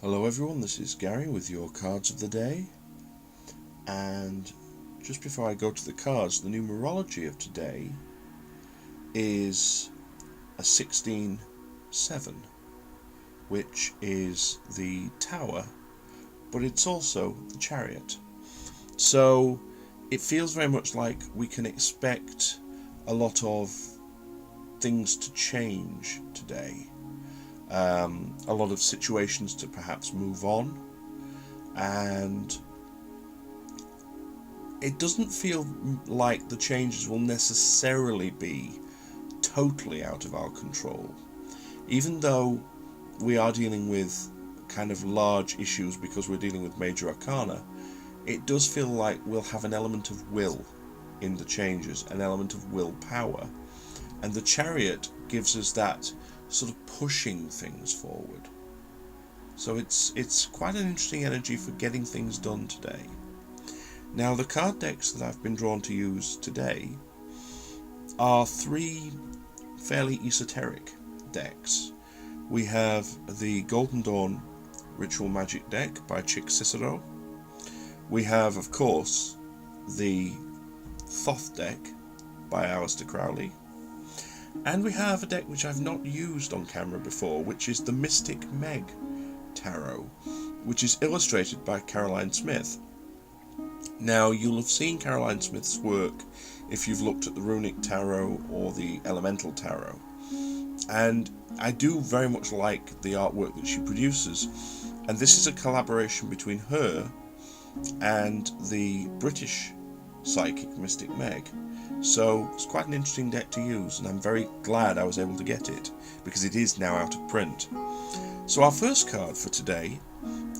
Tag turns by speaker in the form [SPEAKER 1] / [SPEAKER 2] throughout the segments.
[SPEAKER 1] Hello everyone, this is Gary with your cards of the day, and just before I go to the cards, the numerology of today is a 16-7, which is the Tower, but it's also the Chariot. So it feels very much like we can expect a lot of things to change today. A lot of situations to perhaps move on, and it doesn't feel like the changes will necessarily be totally out of our control, even though we are dealing with kind of large issues because we're dealing with major arcana. It does feel like we'll have an element of will in the changes, an element of willpower, and the Chariot gives us that sort of pushing things forward. So it's quite an interesting energy for getting things done today. Now, the card decks that I've been drawn to use today are three fairly esoteric decks. We have the Golden Dawn Ritual Magic deck by Chick Cicero. We have, of course, the Thoth deck by Aleister Crowley. And we have a deck which I've not used on camera before, which is the Mystic Meg Tarot, which is illustrated by Caroline Smith. Now, you'll have seen Caroline Smith's work if you've looked at the Runic Tarot or the Elemental Tarot. And I do very much like the artwork that she produces. And this is a collaboration between her and the British psychic Mystic Meg. So it's quite an interesting deck to use, and I'm very glad I was able to get it, because it is now out of print. So our first card for today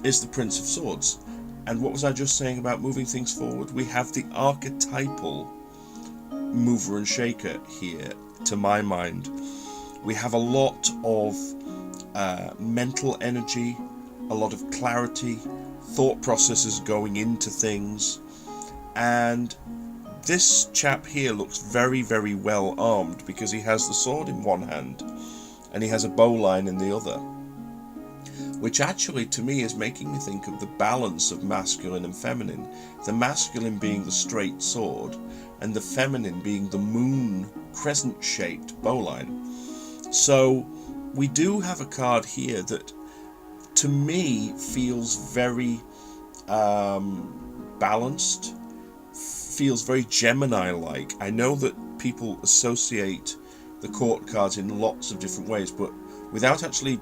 [SPEAKER 1] is the Prince of Swords. And what was I just saying about moving things forward? We have the archetypal mover and shaker here, to my mind. We have a lot of mental energy, a lot of clarity, thought processes going into things, and this chap here looks very, very well armed, because he has the sword in one hand and he has a bowline in the other, which actually to me is making me think of the balance of masculine and feminine, the masculine being the straight sword and the feminine being the moon crescent shaped bowline. So we do have a card here that to me feels very balanced, feels very Gemini-like. I know that people associate the court cards in lots of different ways, but without actually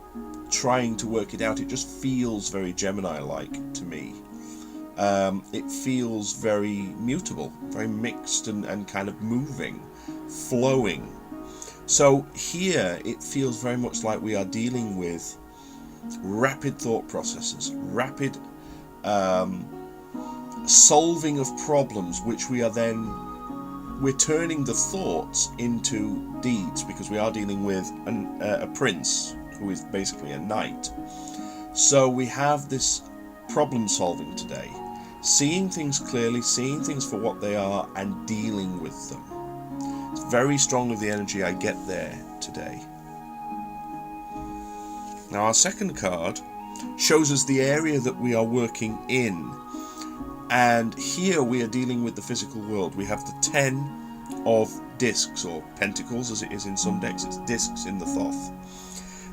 [SPEAKER 1] trying to work it out, it just feels very Gemini-like to me. It feels very mutable, very mixed and kind of moving, flowing. So here it feels very much like we are dealing with rapid thought processes, rapid solving of problems, which we're turning the thoughts into deeds, because we are dealing with a prince who is basically a knight. So we have this problem solving today, seeing things clearly, seeing things for what they are and dealing with them. It's very strongly the energy I get there today. Now, our second card shows us the area that we are working in. And here we are dealing with the physical world. We have the 10 of discs, or pentacles as it is in some decks. It's discs in the Thoth.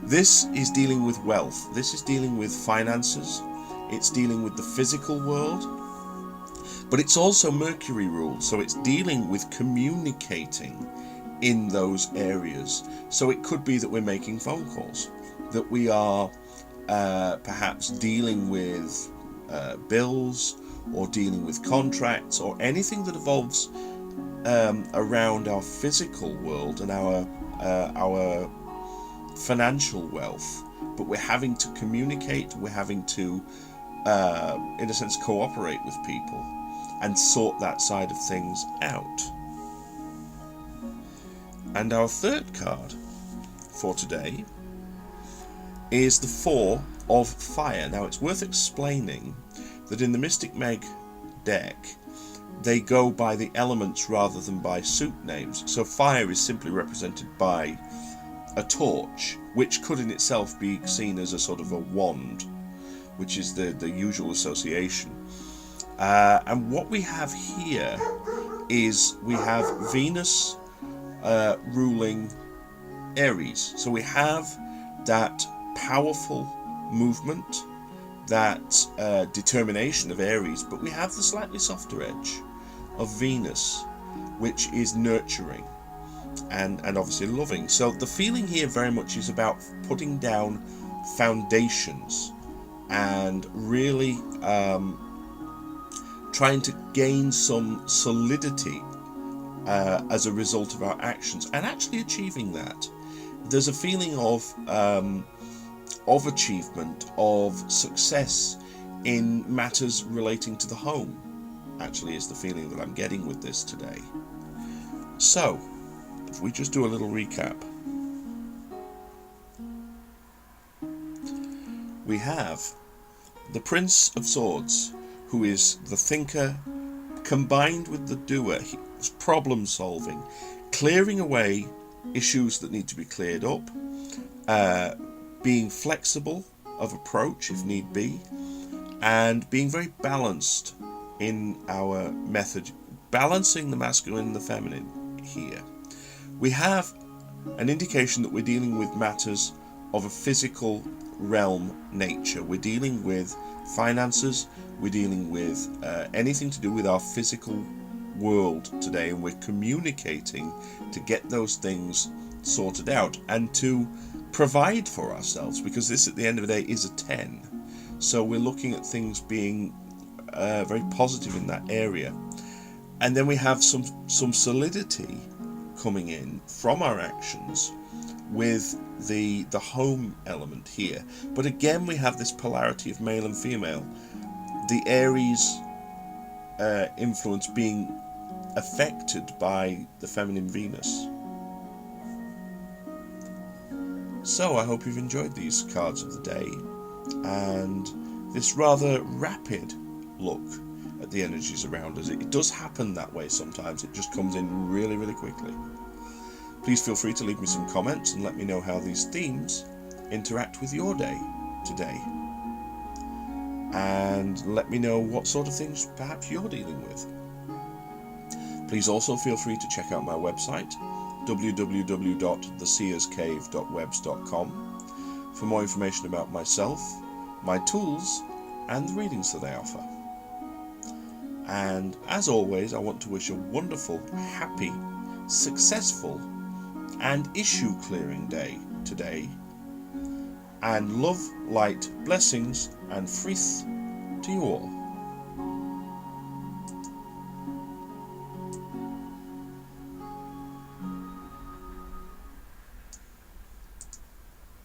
[SPEAKER 1] This is dealing with wealth. This is dealing with finances. It's dealing with the physical world. But it's also Mercury ruled, so it's dealing with communicating in those areas. So it could be that we're making phone calls, that we are perhaps dealing with bills, or dealing with contracts, or anything that evolves around our physical world and our financial wealth. But we're having to communicate, we're having to, in a sense, cooperate with people and sort that side of things out. And our third card for today is the Four of Fire. Now, it's worth explaining that in the Mystic Meg deck, they go by the elements rather than by suit names. So fire is simply represented by a torch, which could in itself be seen as a sort of a wand. which is the usual association. And what we have here is we have Venus ruling Aries. So we have that powerful movement, that determination of Aries, but we have the slightly softer edge of Venus, which is nurturing and obviously loving. So the feeling here very much is about putting down foundations and really trying to gain some solidity as a result of our actions, and actually achieving that. There's a feeling of achievement, of success in matters relating to the home, actually, is the feeling that I'm getting with this today. So, if we just do a little recap, we have the Prince of Swords, who is the thinker combined with the doer. He's problem solving, clearing away issues that need to be cleared up, being flexible of approach if need be, and being very balanced in our method, balancing the masculine and the feminine here. We have an indication that we're dealing with matters of a physical realm nature. We're dealing with finances, we're dealing with anything to do with our physical world today, and we're communicating to get those things sorted out and to provide for ourselves, because this at the end of the day is a 10. So we're looking at things being very positive in that area. And then we have some solidity coming in from our actions with the home element here. But again, we have this polarity of male and female, the Aries influence being affected by the feminine Venus. So I hope you've enjoyed these cards of the day and this rather rapid look at the energies around us. It does happen that way sometimes. It just comes in really, really quickly. Please feel free to leave me some comments and let me know how these themes interact with your day today. And let me know what sort of things perhaps you're dealing with. Please also feel free to check out my website, www.theseerscave.webs.com, for more information about myself, my tools, and the readings that I offer. And as always, I want to wish a wonderful, happy, successful, and issue-clearing day today. And love, light, blessings, and frith to you all.